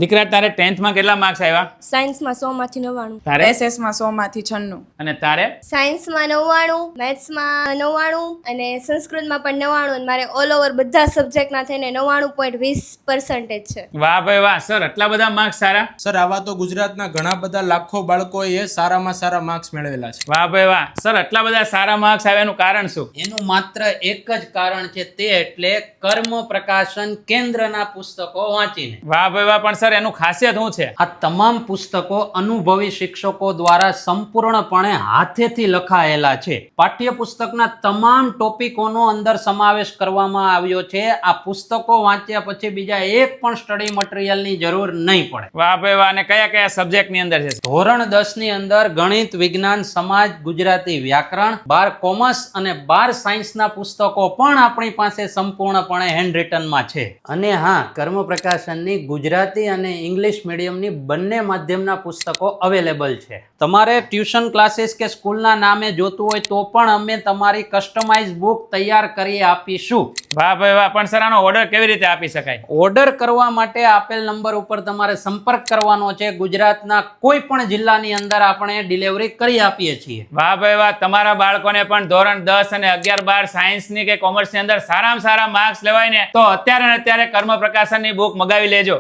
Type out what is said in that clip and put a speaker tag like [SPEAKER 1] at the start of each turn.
[SPEAKER 1] દીકરા તારે 10th માં કેટલા માર્ક્સ આવ્યા?
[SPEAKER 2] સાયન્સમાં 100 માંથી 99,
[SPEAKER 1] તારે?
[SPEAKER 3] એસએસમાં 100 માંથી 96,
[SPEAKER 1] અને તારે?
[SPEAKER 2] સાયન્સમાં 99, મેથ્સમાં 99 અને સંસ્કૃતમાં પણ 99 અને મારે ઓલ ઓવર બધા સબ્જેક્ટના થઈને 99.20% છે.
[SPEAKER 1] વાહ ભાઈ વાહ સર, આટલા બધા માર્ક્સ સારા.
[SPEAKER 4] સર આવા તો ગુજરાતના ઘણા બધા લાખો બાળકોએ સારામાં સારા માર્ક્સ મેળવેલા છે.
[SPEAKER 1] વાહ ભાઈ વાહ સર, આટલા બધા સારા માર્ક્સ આવ્યાનું કારણ શું?
[SPEAKER 5] એનું માત્ર એક જ કારણ છે, તે એટલે કર્મ પ્રકાશન કેન્દ્રના પુસ્તકો વાંચીને.
[SPEAKER 1] વાહ ભાઈ વાહ, પણ સર એનું ખાસિયત શું છે?
[SPEAKER 5] આ તમામ પુસ્તકો અનુભવી શિક્ષકો દ્વારા સંપૂર્ણપણે હાથેથી લખાયેલા છે. પાઠ્યપુસ્તકના તમામ ટોપિકોનો અંદર સમાવેશ કરવામાં આવ્યો છે. આ પુસ્તકો વાંચ્યા પછી બીજા એક પણ સ્ટડી મટીરિયલની જરૂર નહીં પડે.
[SPEAKER 1] વાહ ભાઈ વાહ, અને કયા કયા સબ્જેક્ટની અંદર છે?
[SPEAKER 5] ધોરણ 10 ની અંદર ગણિત, વિજ્ઞાન, સમાજ, ગુજરાતી વ્યાકરણ, 12 કોમર્સ અને 12 સાયન્સના પુસ્તકો પણ આપણી પાસે સંપૂર્ણપણે હેન્ડ રિટનમાં છે. અને હા, કર્મ પ્રકાશનની ગુજરાતી અને ઇંગ્લિશ મીડિયમની બંને માધ્યમના પુસ્તકો અવેલેબલ છે. તમારે ટ્યુશન ક્લાસીસ કે સ્કૂલના નામે જોતું હોય તો પણ અમે તમારી કસ્ટમાઇઝ બુક તૈયાર કરી આપીશું.
[SPEAKER 1] વાહ ભાઈ વાહ, પણ સર આનો ઓર્ડર કેવી રીતે આપી શકાય?
[SPEAKER 5] ઓર્ડર કરવા માટે આપેલ નંબર ઉપર તમારે સંપર્ક કરવાનો છે. ગુજરાતના કોઈ પણ જિલ્લાની અંદર આપણે ડિલિવરી કરી આપીએ છીએ.
[SPEAKER 1] વાહ ભાઈ વાહ, તમારા બાળકોને પણ ધોરણ 10 અને 11, 12 સાયન્સની કે કોમર્સની અંદર સારામાં સારા માર્ક્સ લેવાય ને તો અત્યારે ને અત્યારે કર્મ પ્રકાશનની બુક મગાવી લેજો.